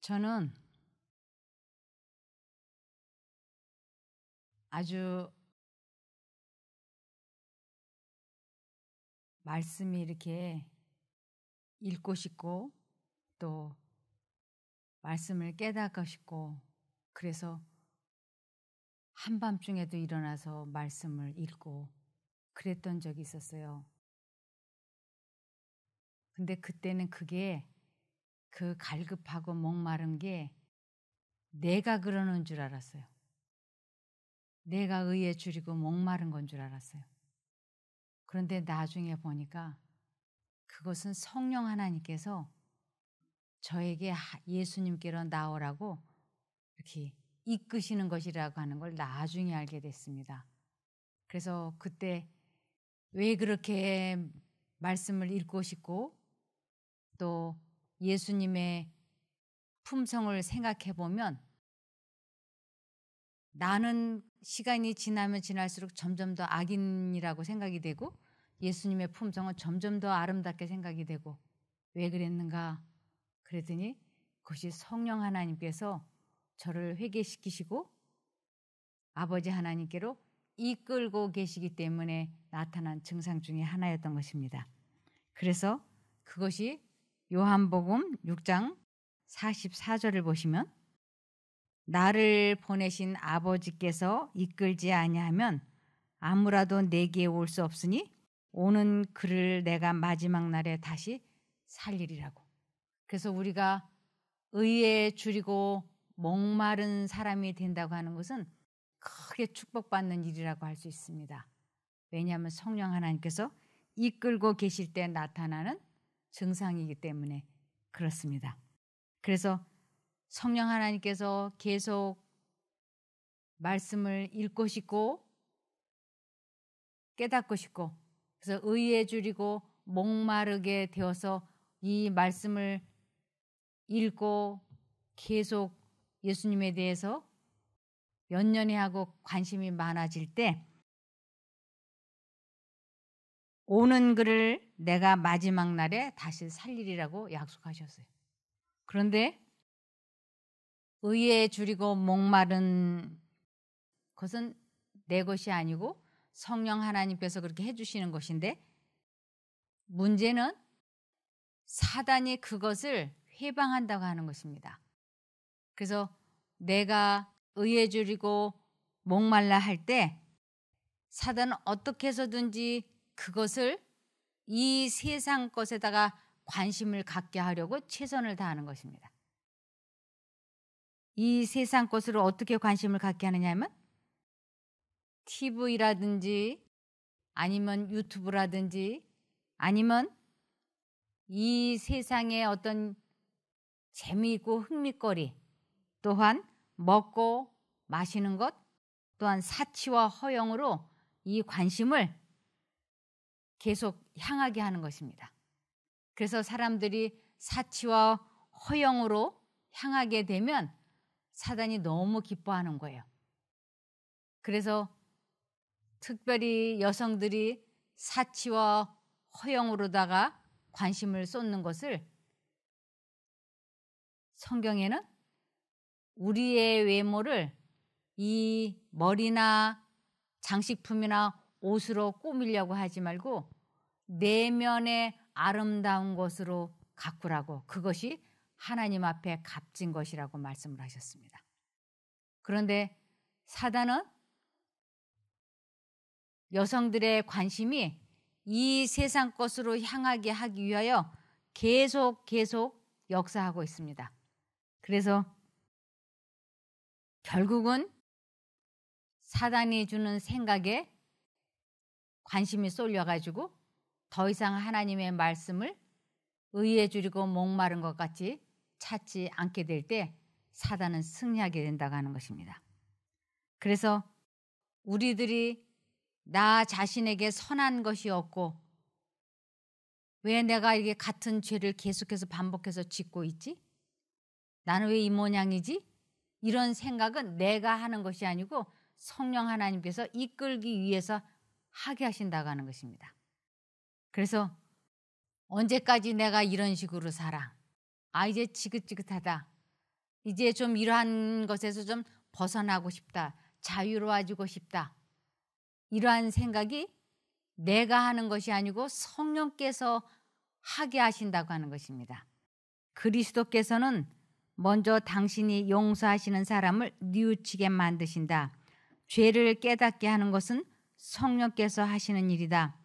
저는 아주 말씀이 이렇게 읽고 싶고 또 말씀을 깨닫고 싶고 그래서 한밤중에도 일어나서 말씀을 읽고 그랬던 적이 있었어요. 근데 그때는 그게 그 갈급하고 목마른 게 내가 그러는 줄 알았어요. 내가 의에 줄이고 목마른 건 줄 알았어요. 그런데 나중에 보니까 그것은 성령 하나님께서 저에게 예수님께로 나오라고 이렇게 이끄시는 것이라고 하는 걸 나중에 알게 됐습니다. 그래서 그때 왜 그렇게 말씀을 읽고 싶고 또 예수님의 품성을 생각해 보면 나는 시간이 지나면 지날수록 점점 더 악인이라고 생각이 되고 예수님의 품성은 점점 더 아름답게 생각이 되고 왜 그랬는가 그랬더니 그것이 성령 하나님께서 저를 회개시키시고 아버지 하나님께로 이끌고 계시기 때문에 나타난 증상 중에 하나였던 것입니다. 그래서 그것이 요한복음 6장 44절을 보시면 나를 보내신 아버지께서 이끌지 아니하면 아무라도 내게 올 수 없으니 오는 그를 내가 마지막 날에 다시 살리리라고. 그래서 우리가 의에 줄이고 목마른 사람이 된다고 하는 것은 크게 축복받는 일이라고 할 수 있습니다. 왜냐하면 성령 하나님께서 이끌고 계실 때 나타나는 증상이기 때문에 그렇습니다. 그래서 성령 하나님께서 계속 말씀을 읽고 싶고 깨닫고 싶고 그래서 의에 줄이고 목마르게 되어서 이 말씀을 읽고 계속 예수님에 대해서 연연해하고 관심이 많아질 때 오는 그를 내가 마지막 날에 다시 살리리라고 약속하셨어요. 그런데 의에 줄이고 목마른 것은 내 것이 아니고 성령 하나님께서 그렇게 해주시는 것인데 문제는 사단이 그것을 회방한다고 하는 것입니다. 그래서 내가 의에 줄이고 목말라 할 때 사단은 어떻게 해서든지 그것을 이 세상 것에다가 관심을 갖게 하려고 최선을 다하는 것입니다. 이 세상 것으로 어떻게 관심을 갖게 하느냐 하면 TV라든지 아니면 유튜브라든지 아니면 이 세상의 어떤 재미있고 흥미거리 또한 먹고 마시는 것 또한 사치와 허영으로 이 관심을 계속 향하게 하는 것입니다. 그래서 사람들이 사치와 허영으로 향하게 되면 사단이 너무 기뻐하는 거예요. 그래서 특별히 여성들이 사치와 허영으로다가 관심을 쏟는 것을 성경에는 우리의 외모를 이 머리나 장식품이나 옷으로 꾸미려고 하지 말고 내면의 아름다운 것으로 가꾸라고 그것이 하나님 앞에 값진 것이라고 말씀을 하셨습니다. 그런데 사단은 여성들의 관심이 이 세상 것으로 향하게 하기 위하여 계속 역사하고 있습니다. 그래서 결국은 사단이 주는 생각에 관심이 쏠려가지고 더 이상 하나님의 말씀을 의에 줄이고 목마른 것 같이 찾지 않게 될 때 사단은 승리하게 된다고 하는 것입니다. 그래서 우리들이 나 자신에게 선한 것이 없고 왜 내가 이게 같은 죄를 계속해서 반복해서 짓고 있지? 나는 왜 이 모양이지? 이런 생각은 내가 하는 것이 아니고 성령 하나님께서 이끌기 위해서 하게 하신다고 하는 것입니다. 그래서 언제까지 내가 이런 식으로 살아? 아 이제 지긋지긋하다. 이제 좀 이러한 것에서 좀 벗어나고 싶다. 자유로워지고 싶다. 이러한 생각이 내가 하는 것이 아니고 성령께서 하게 하신다고 하는 것입니다. 그리스도께서는 먼저 당신이 용서하시는 사람을 뉘우치게 만드신다. 죄를 깨닫게 하는 것은 성령께서 하시는 일이다.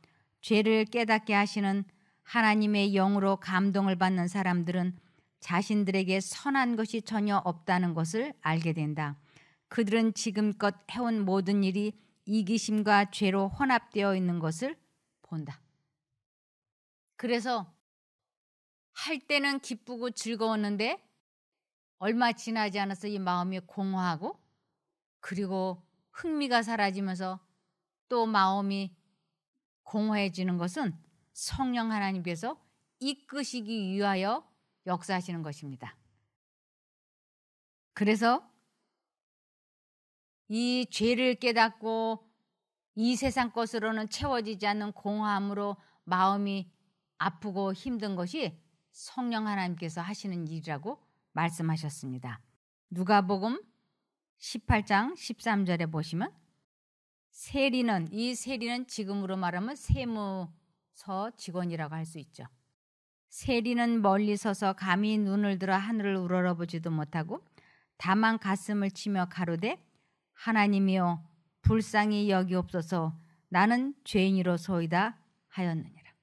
죄를 깨닫게 하시는 하나님의 영으로 감동을 받는 사람들은 자신들에게 선한 것이 전혀 없다는 것을 알게 된다. 그들은 지금껏 해온 모든 일이 이기심과 죄로 혼합되어 있는 것을 본다. 그래서 할 때는 기쁘고 즐거웠는데 얼마 지나지 않아서 이 마음이 공허하고 그리고 흥미가 사라지면서 또 마음이 공허해지는 것은 성령 하나님께서 이끄시기 위하여 역사하시는 것입니다. 그래서 이 죄를 깨닫고 이 세상 것으로는 채워지지 않는 공허함으로 마음이 아프고 힘든 것이 성령 하나님께서 하시는 일이라고 말씀하셨습니다. 누가복음 18장 13절에 보시면 세리는, 이 세리는 지금으로 말하면 세무서 직원이라고 할 수 있죠. 세리는 멀리 서서 감히 눈을 들어 하늘을 우러러보지도 못하고 다만 가슴을 치며 가로되 하나님이여 불쌍히 여기옵소서 나는 죄인이로소이다 하였느니라.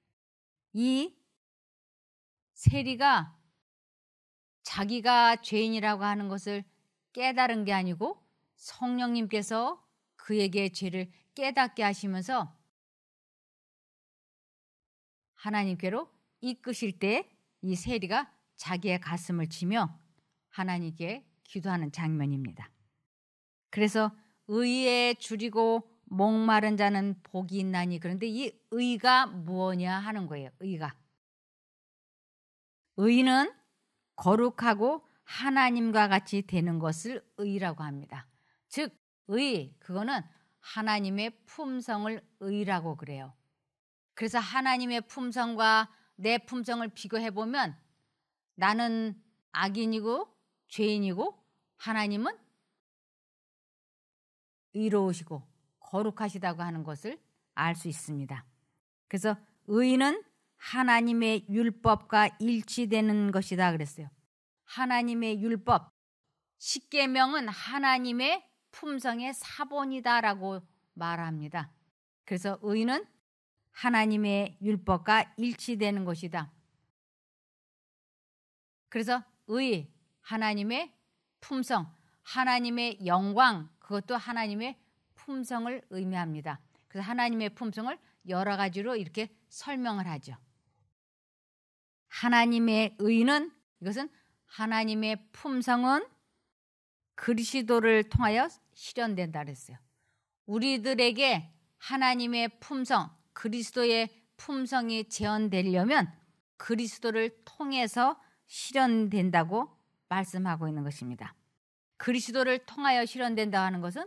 이 세리가 자기가 죄인이라고 하는 것을 깨달은 게 아니고 성령님께서 그에게 죄를 깨닫게 하시면서 하나님께로 이끄실 때 이 세리가 자기의 가슴을 치며 하나님께 기도하는 장면입니다. 그래서 의에 줄이고 목마른 자는 복이 있나니, 그런데 이 의가 무엇이냐 하는 거예요. 의는 거룩하고 하나님과 같이 되는 것을 의라고 합니다. 즉 의, 그거는 하나님의 품성을 의라고 그래요. 그래서 하나님의 품성과 내 품성을 비교해보면 나는 악인이고 죄인이고 하나님은 의로우시고 거룩하시다고 하는 것을 알 수 있습니다. 그래서 의는 하나님의 율법과 일치되는 것이다 그랬어요. 하나님의 율법, 십계명은 하나님의 품성의 사본이다라고 말합니다. 그래서 의는 하나님의 율법과 일치되는 것이다. 그래서 의, 하나님의 품성, 하나님의 영광, 그것도 하나님의 품성을 의미합니다. 그래서 하나님의 품성을 여러 가지로 이렇게 설명을 하죠. 하나님의 의는, 이것은 하나님의 품성은 그리스도를 통하여 실현된다 그랬어요. 우리들에게 하나님의 품성, 그리스도의 품성이 재현되려면 그리스도를 통해서 실현된다고 말씀하고 있는 것입니다. 그리스도를 통하여 실현된다 하는 것은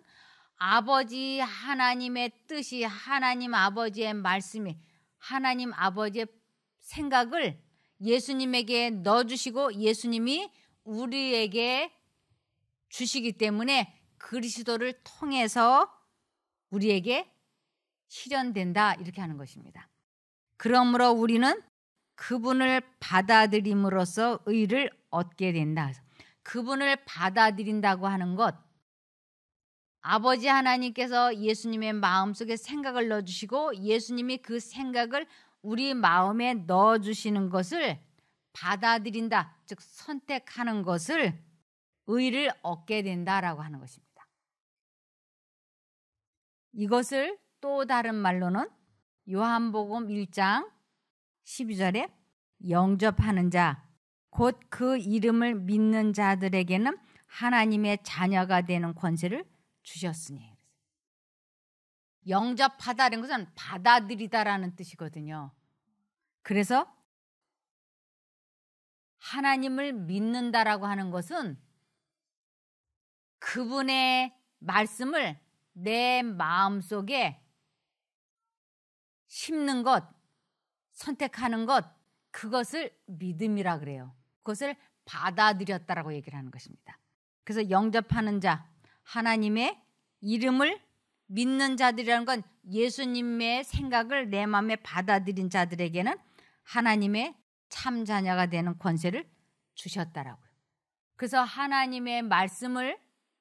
아버지 하나님의 뜻이, 하나님 아버지의 말씀이, 하나님 아버지의 생각을 예수님에게 넣어주시고 예수님이 우리에게 주시기 때문에 그리스도를 통해서 우리에게 실현된다, 이렇게 하는 것입니다. 그러므로 우리는 그분을 받아들임으로써 의를 얻게 된다. 그분을 받아들인다고 하는 것, 아버지 하나님께서 예수님의 마음속에 생각을 넣어주시고 예수님이 그 생각을 우리 마음에 넣어주시는 것을 받아들인다, 즉 선택하는 것을 의를 얻게 된다라고 하는 것입니다. 이것을 또 다른 말로는 요한복음 1장 12절에 영접하는 자, 곧 그 이름을 믿는 자들에게는 하나님의 자녀가 되는 권세를 주셨으니. 영접하다는 것은 받아들이다라는 뜻이거든요. 그래서 하나님을 믿는다라고 하는 것은 그분의 말씀을 내 마음속에 심는 것, 선택하는 것, 그것을 믿음이라 그래요. 그것을 받아들였다라고 얘기를 하는 것입니다. 그래서 영접하는 자, 하나님의 이름을 믿는 자들이라는 건 예수님의 생각을 내 마음에 받아들인 자들에게는 하나님의 참 자녀가 되는 권세를 주셨다라고요. 그래서 하나님의 말씀을,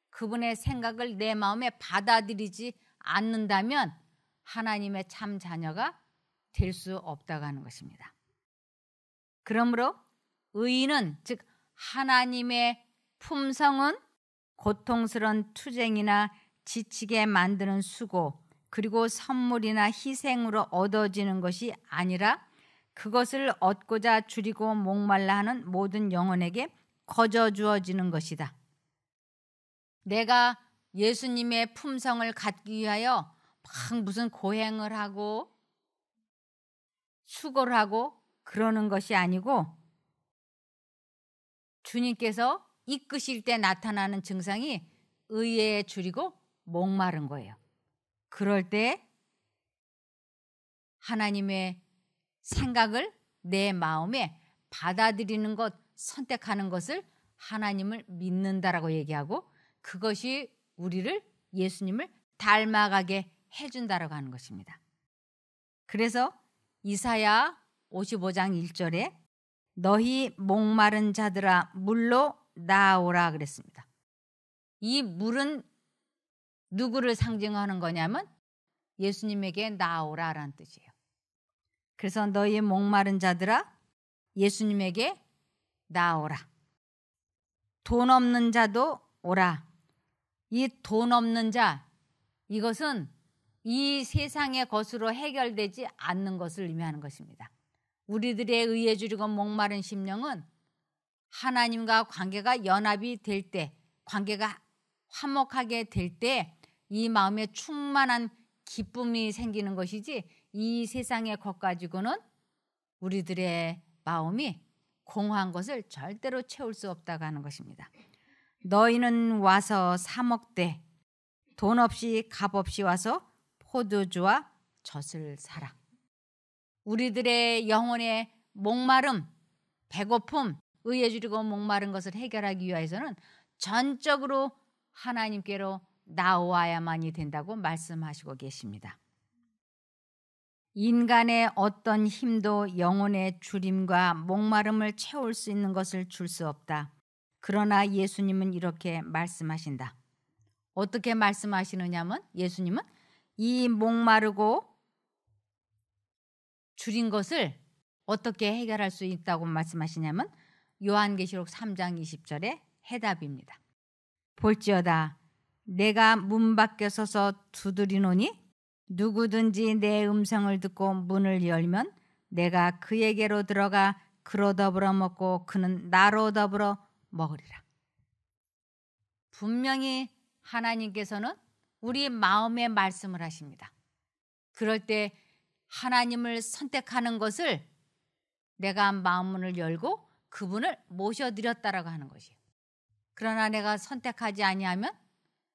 그분의 생각을 내 마음에 받아들이지 않는다면 하나님의 참 자녀가 될 수 없다고 하는 것입니다. 그러므로 의인은, 즉 하나님의 품성은 고통스러운 투쟁이나 지치게 만드는 수고, 그리고 선물이나 희생으로 얻어지는 것이 아니라 그것을 얻고자 줄이고 목말라 하는 모든 영혼에게 거저 주어지는 것이다. 내가 예수님의 품성을 갖기 위하여 막 무슨 고행을 하고 수고를 하고 그러는 것이 아니고, 주님께서 이끄실 때 나타나는 증상이 의에 줄이고 목마른 거예요. 그럴 때 하나님의 생각을 내 마음에 받아들이는 것, 선택하는 것을 하나님을 믿는다라고 얘기하고, 그것이 우리를, 예수님을 닮아가게 해준다라고 하는 것입니다. 그래서 이사야 55장 1절에 너희 목마른 자들아 물로 나오라 그랬습니다. 이 물은 누구를 상징하는 거냐면 예수님에게 나오라라는 뜻이에요. 그래서 너희 목마른 자들아 예수님에게 나오라. 돈 없는 자도 오라. 이 돈 없는 자, 이것은 이 세상의 것으로 해결되지 않는 것을 의미하는 것입니다. 우리들의 의에 줄이고 목마른 심령은 하나님과 관계가 연합이 될 때, 관계가 화목하게 될 때 이 마음에 충만한 기쁨이 생기는 것이지, 이 세상의 것 가지고는 우리들의 마음이 공허한 것을 절대로 채울 수 없다고 하는 것입니다. 너희는 와서 사 먹되 돈 없이 값 없이 와서 포도주와 젖을 사라. 우리들의 영혼의 목마름, 배고픔, 의에 줄이고 목마른 것을 해결하기 위해서는 전적으로 하나님께로 나와야만이 된다고 말씀하시고 계십니다. 인간의 어떤 힘도 영혼의 주림과 목마름을 채울 수 있는 것을 줄 수 없다. 그러나 예수님은 이렇게 말씀하신다. 어떻게 말씀하시느냐면, 예수님은 이 목마르고 줄인 것을 어떻게 해결할 수 있다고 말씀하시냐면 요한계시록 3장 20절의 해답입니다. 볼지어다 내가 문 밖에 서서 두드리노니 누구든지 내 음성을 듣고 문을 열면 내가 그에게로 들어가 그로 더불어 먹고 그는 나로 더불어 먹으리라. 분명히 하나님께서는 우리 마음에 말씀을 하십니다. 그럴 때 하나님을 선택하는 것을 내가 마음문을 열고 그분을 모셔드렸다라고 하는 것이에요. 그러나 내가 선택하지 아니하면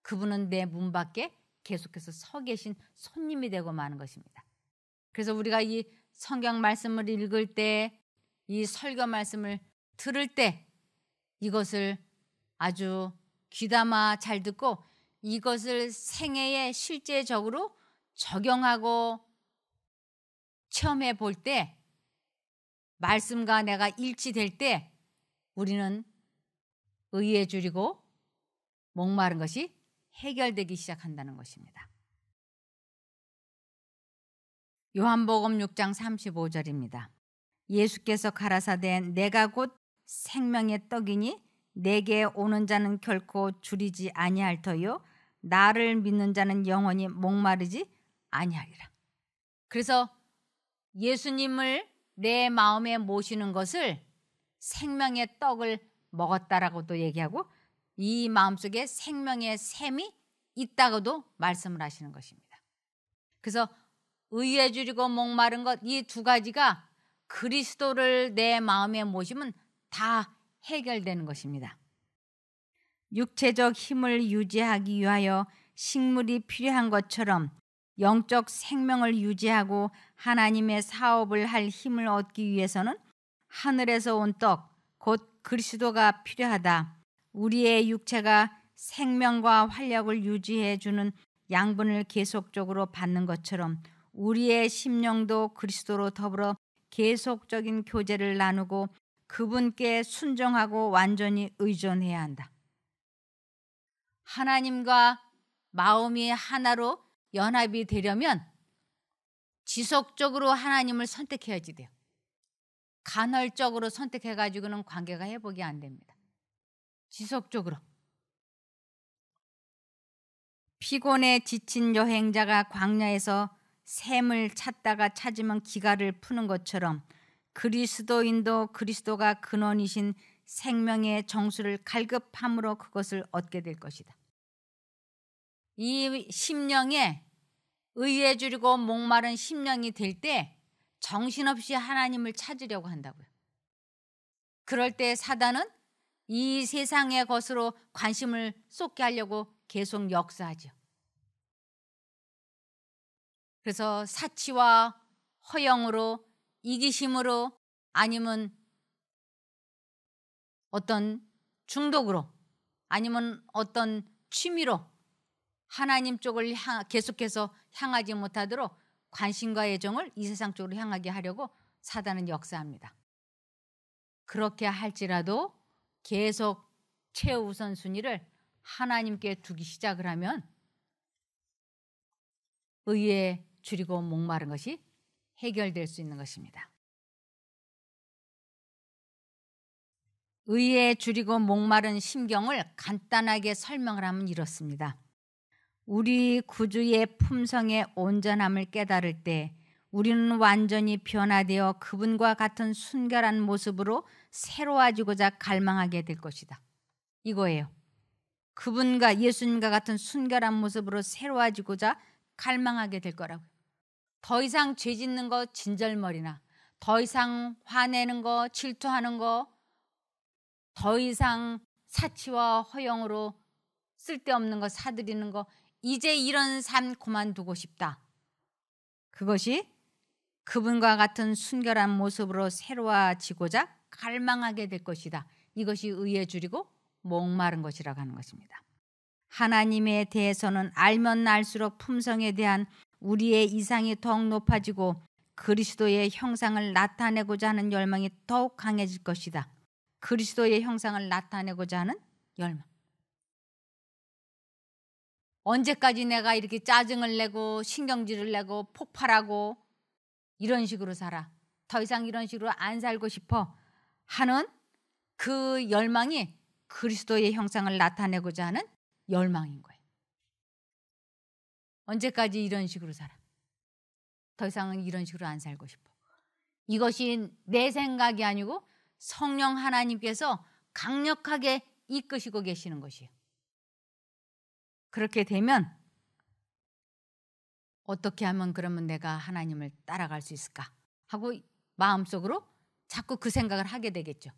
그분은 내 문 밖에 계속해서 서 계신 손님이 되고 마는 것입니다. 그래서 우리가 이 성경 말씀을 읽을 때, 이 설교 말씀을 들을 때 이것을 아주 귀담아 잘 듣고 이것을 생애에 실제적으로 적용하고 체험해 볼 때, 말씀과 내가 일치될 때 우리는 의에 줄이고 목마른 것이 해결되기 시작한다는 것입니다. 요한복음 6장 35절입니다. 예수께서 가라사대 내가 곧 생명의 떡이니 내게 오는 자는 결코 줄이지 아니할 터요 나를 믿는 자는 영원히 목마르지 아니하리라. 그래서 예수님을 내 마음에 모시는 것을 생명의 떡을 먹었다라고도 얘기하고 이 마음속에 생명의 샘이 있다고도 말씀을 하시는 것입니다. 그래서 의에 줄이고 목마른 것, 이 두 가지가 그리스도를 내 마음에 모시면 다 해결되는 것입니다. 육체적 힘을 유지하기 위하여 식물이 필요한 것처럼 영적 생명을 유지하고 하나님의 사업을 할 힘을 얻기 위해서는 하늘에서 온 떡, 곧 그리스도가 필요하다. 우리의 육체가 생명과 활력을 유지해 주는 양분을 계속적으로 받는 것처럼 우리의 심령도 그리스도로 더불어 계속적인 교제를 나누고 그분께 순종하고 완전히 의존해야 한다. 하나님과 마음이 하나로 연합이 되려면 지속적으로 하나님을 선택해야지 돼요. 간헐적으로 선택해가지고는 관계가 회복이 안 됩니다. 지속적으로. 피곤에 지친 여행자가 광야에서 샘을 찾다가 찾으면 기갈을 푸는 것처럼 그리스도인도 그리스도가 근원이신 생명의 정수를 갈급함으로 그것을 얻게 될 것이다. 이 심령에 의에 주리고 목마른 심령이 될 때 정신없이 하나님을 찾으려고 한다고요. 그럴 때 사단은 이 세상의 것으로 관심을 쏟게 하려고 계속 역사하죠. 그래서 사치와 허영으로, 이기심으로, 아니면 어떤 중독으로, 아니면 어떤 취미로 하나님 쪽을 계속해서 향하지 못하도록 관심과 애정을 이 세상 쪽으로 향하게 하려고 사단은 역사합니다. 그렇게 할지라도 계속 최우선순위를 하나님께 두기 시작을 하면 의에 줄이고 목마른 것이 해결될 수 있는 것입니다. 의에 줄이고 목마른 심경을 간단하게 설명을 하면 이렇습니다. 우리 구주의 품성의 온전함을 깨달을 때 우리는 완전히 변화되어 그분과 같은 순결한 모습으로 새로워지고자 갈망하게 될 것이다. 이거예요. 그분과 예수님과 같은 순결한 모습으로 새로워지고자 갈망하게 될 거라고요. 더 이상 죄 짓는 거 진절머리나, 더 이상 화내는 거, 질투하는 거, 더 이상 사치와 허영으로 쓸데없는 거 사들이는 거, 이제 이런 삶 그만두고 싶다. 그것이 그분과 같은 순결한 모습으로 새로워지고자 갈망하게 될 것이다. 이것이 의에 줄이고 목마른 것이라고 하는 것입니다. 하나님에 대해서는 알면 알수록 품성에 대한 우리의 이상이 더욱 높아지고 그리스도의 형상을 나타내고자 하는 열망이 더욱 강해질 것이다. 그리스도의 형상을 나타내고자 하는 열망. 언제까지 내가 이렇게 짜증을 내고 신경질을 내고 폭발하고 이런 식으로 살아? 더 이상 이런 식으로 안 살고 싶어 하는 그 열망이 그리스도의 형상을 나타내고자 하는 열망인 거예요. 언제까지 이런 식으로 살아? 더 이상은 이런 식으로 안 살고 싶어. 이것이 내 생각이 아니고 성령 하나님께서 강력하게 이끄시고 계시는 것이에요. 그렇게 되면 어떻게 하면 그러면 내가 하나님을 따라갈 수 있을까 하고 마음속으로 자꾸 그 생각을 하게 되겠죠.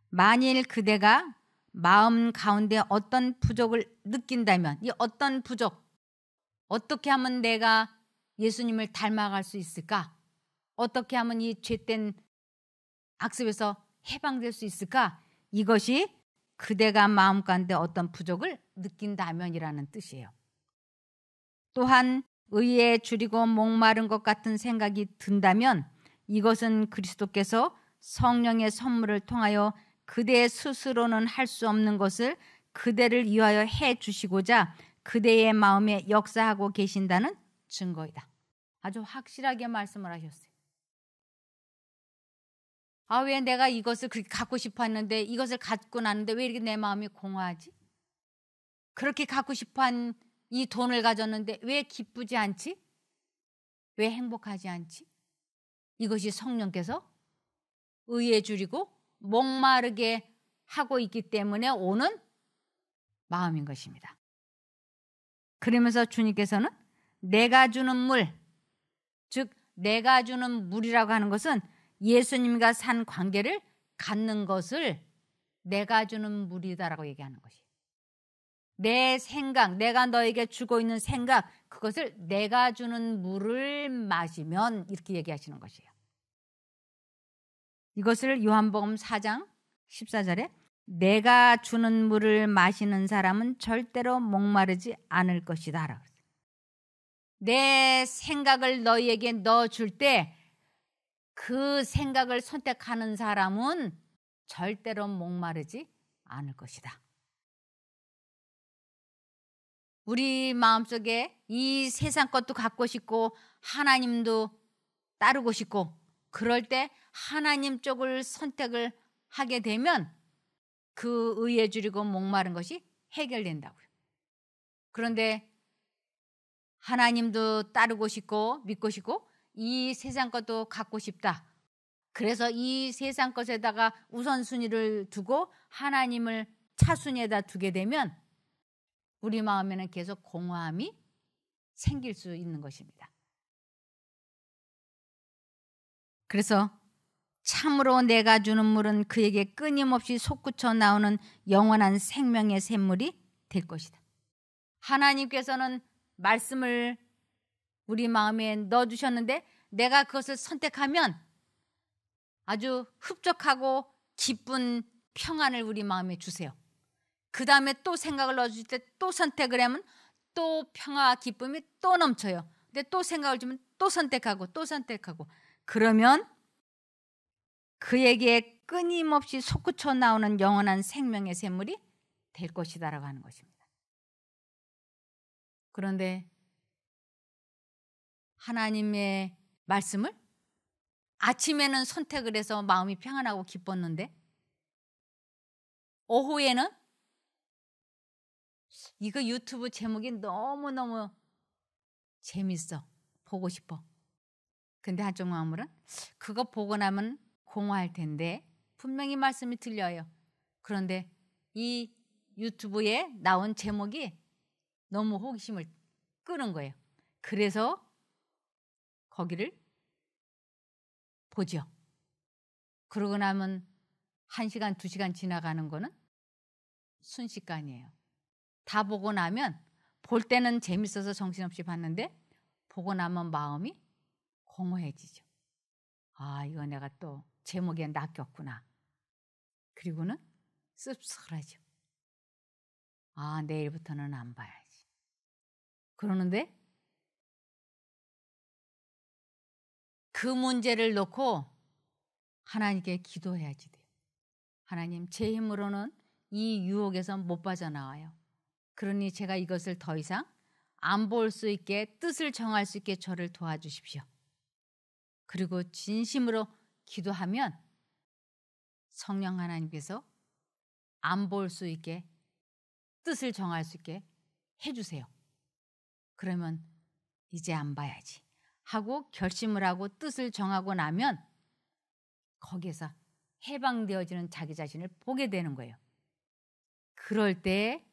만일 그대가 마음 가운데 어떤 부족을 느낀다면 이 어떤 부족, 어떻게 하면 내가 예수님을 닮아갈 수 있을까? 어떻게 하면 이 죄된 악습에서 해방될 수 있을까? 이것이 그대가 마음 가운데 어떤 부족을 느낀다면이라는 뜻이에요. 또한 의에 줄이고 목마른 것 같은 생각이 든다면 이것은 그리스도께서 성령의 선물을 통하여 그대 스스로는 할 수 없는 것을 그대를 위하여 해 주시고자 그대의 마음에 역사하고 계신다는 증거이다. 아주 확실하게 말씀을 하셨어요. 아, 왜 내가 이것을 그렇게 갖고 싶어 했는데 이것을 갖고 났는데 왜 이렇게 내 마음이 공허하지? 그렇게 갖고 싶어 한 이 돈을 가졌는데 왜 기쁘지 않지? 왜 행복하지 않지? 이것이 성령께서 의에 줄이고 목마르게 하고 있기 때문에 오는 마음인 것입니다. 그러면서 주님께서는 내가 주는 물, 즉 내가 주는 물이라고 하는 것은 예수님과 산 관계를 갖는 것을 내가 주는 물이다라고 얘기하는 것이에요. 내 생각, 내가 너에게 주고 있는 생각, 그것을 내가 주는 물을 마시면 이렇게 얘기하시는 것이에요. 이것을 요한복음 4장 14절에 내가 주는 물을 마시는 사람은 절대로 목마르지 않을 것이다. 내 생각을 너희에게 넣어줄 때 그 생각을 선택하는 사람은 절대로 목마르지 않을 것이다. 우리 마음속에 이 세상 것도 갖고 싶고 하나님도 따르고 싶고 그럴 때 하나님 쪽을 선택을 하게 되면 그 의에 줄이고 목마른 것이 해결된다고요. 그런데 하나님도 따르고 싶고 믿고 싶고 이 세상 것도 갖고 싶다. 그래서 이 세상 것에다가 우선순위를 두고 하나님을 차순위에다 두게 되면 우리 마음에는 계속 공허함이 생길 수 있는 것입니다. 그래서 참으로 내가 주는 물은 그에게 끊임없이 솟구쳐 나오는 영원한 생명의 샘물이 될 것이다. 하나님께서는 말씀을 우리 마음에 넣어주셨는데 내가 그것을 선택하면 아주 흡족하고 기쁜 평안을 우리 마음에 주세요. 그 다음에 또 생각을 넣어줄 때 또 선택을 하면 또 평화와 기쁨이 또 넘쳐요. 근데 또 생각을 주면 또 선택하고 또 선택하고 그러면 그에게 끊임없이 솟구쳐 나오는 영원한 생명의 샘물이 될 것이다라고 하는 것입니다. 그런데 하나님의 말씀을 아침에는 선택을 해서 마음이 평안하고 기뻤는데 오후에는 이거 유튜브 제목이 너무너무 재밌어. 보고 싶어. 근데 한쪽 마음으로는 그거 보고 나면 공허할 텐데 분명히 말씀이 들려요. 그런데 이 유튜브에 나온 제목이 너무 호기심을 끄는 거예요. 그래서 거기를 보죠. 그러고 나면 1시간, 2시간 지나가는 거는 순식간이에요. 다 보고 나면 볼 때는 재밌어서 정신없이 봤는데 보고 나면 마음이 공허해지죠. 아, 이거 내가 또 제목에 낚였구나. 그리고는 씁쓸하죠. 아, 내일부터는 안 봐야지. 그러는데 그 문제를 놓고 하나님께 기도해야지 돼요. 하나님, 제 힘으로는 이 유혹에서 못 빠져나와요. 그러니 제가 이것을 더 이상 안 볼 수 있게 뜻을 정할 수 있게 저를 도와주십시오. 그리고 진심으로 기도하면 성령 하나님께서 안 볼 수 있게 뜻을 정할 수 있게 해주세요. 그러면 이제 안 봐야지 하고 결심을 하고 뜻을 정하고 나면 거기에서 해방되어지는 자기 자신을 보게 되는 거예요. 그럴 때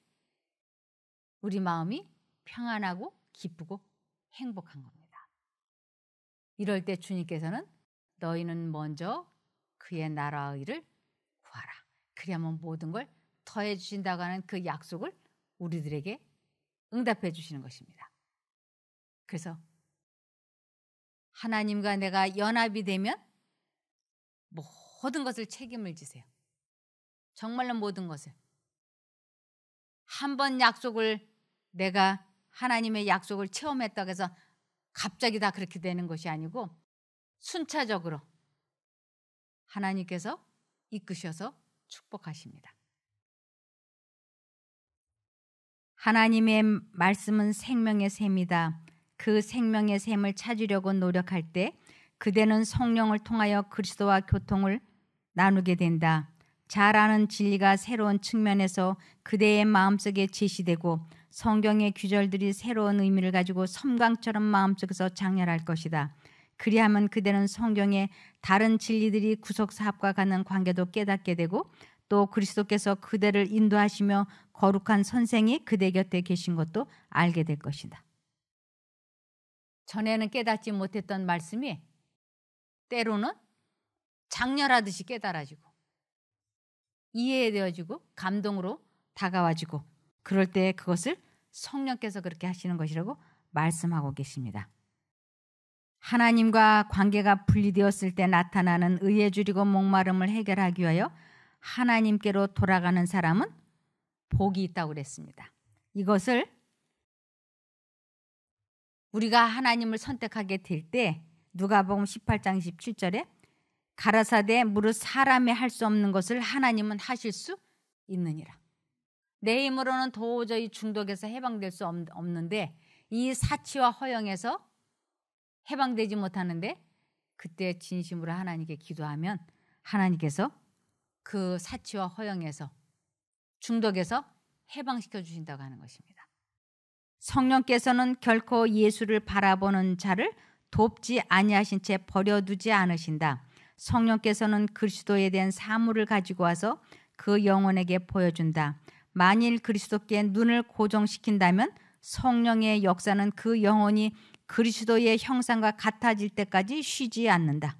우리 마음이 평안하고 기쁘고 행복한 겁니다. 이럴 때 주님께서는 너희는 먼저 그의 나라의 의를 구하라. 그리하면 모든 걸 더해 주신다고 하는 그 약속을 우리들에게 응답해 주시는 것입니다. 그래서 하나님과 내가 연합이 되면 모든 것을 책임을 지세요. 정말로 모든 것을. 한 번 약속을 내가 하나님의 약속을 체험했다고 해서 갑자기 다 그렇게 되는 것이 아니고 순차적으로 하나님께서 이끄셔서 축복하십니다. 하나님의 말씀은 생명의 샘이다. 그 생명의 샘을 찾으려고 노력할 때 그대는 성령을 통하여 그리스도와 교통을 나누게 된다. 잘 아는 진리가 새로운 측면에서 그대의 마음속에 제시되고 성경의 규절들이 새로운 의미를 가지고 섬광처럼 마음속에서 장렬할 것이다. 그리하면 그대는 성경의 다른 진리들이 구속사합과 갖는 관계도 깨닫게 되고 또 그리스도께서 그대를 인도하시며 거룩한 선생이 그대 곁에 계신 것도 알게 될 것이다. 전에는 깨닫지 못했던 말씀이 때로는 장렬하듯이 깨달아지고 이해되어지고 감동으로 다가와지고 그럴 때 그것을 성령께서 그렇게 하시는 것이라고 말씀하고 계십니다. 하나님과 관계가 분리되었을 때 나타나는 의에 줄이고 목마름을 해결하기 위하여 하나님께로 돌아가는 사람은 복이 있다고 그랬습니다. 이것을 우리가 하나님을 선택하게 될 때 누가복음 18장 27절에 가라사대 무릇 사람이 할 수 없는 것을 하나님은 하실 수 있느니라. 내 힘으로는 도저히 중독에서 해방될 수 없는데 이 사치와 허영에서 해방되지 못하는데 그때 진심으로 하나님께 기도하면 하나님께서 그 사치와 허영에서 중독에서 해방시켜 주신다고 하는 것입니다. 성령께서는 결코 예수를 바라보는 자를 돕지 아니하신 채 버려두지 않으신다. 성령께서는 그리스도에 대한 사물을 가지고 와서 그 영혼에게 보여준다. 만일 그리스도께 눈을 고정시킨다면 성령의 역사는 그 영혼이 그리스도의 형상과 같아질 때까지 쉬지 않는다.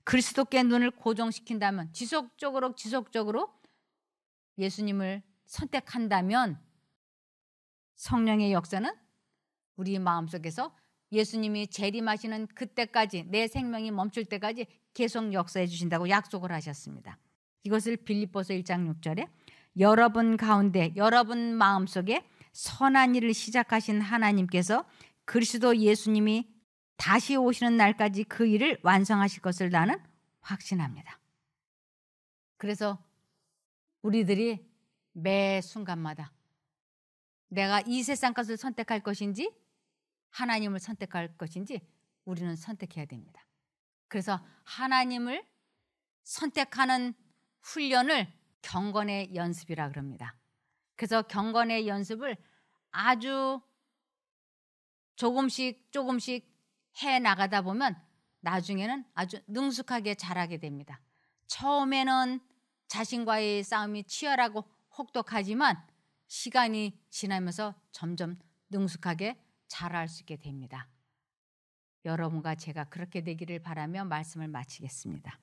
그리스도께 눈을 고정시킨다면 지속적으로 예수님을 선택한다면 성령의 역사는 우리 마음속에서 예수님이 재림하시는 그때까지 내 생명이 멈출 때까지 계속 역사해 주신다고 약속을 하셨습니다. 이것을 빌립보서 1장 6절에 여러분 가운데 여러분 마음속에 선한 일을 시작하신 하나님께서 그리스도 예수님이 다시 오시는 날까지 그 일을 완성하실 것을 나는 확신합니다. 그래서 우리들이 매 순간마다 내가 이 세상 것을 선택할 것인지 하나님을 선택할 것인지 우리는 선택해야 됩니다. 그래서 하나님을 선택하는 훈련을 경건의 연습이라 그럽니다. 그래서 경건의 연습을 아주 조금씩 해 나가다 보면 나중에는 아주 능숙하게 잘하게 됩니다. 처음에는 자신과의 싸움이 치열하고 혹독하지만 시간이 지나면서 점점 능숙하게 잘할 수 있게 됩니다. 여러분과 제가 그렇게 되기를 바라며 말씀을 마치겠습니다.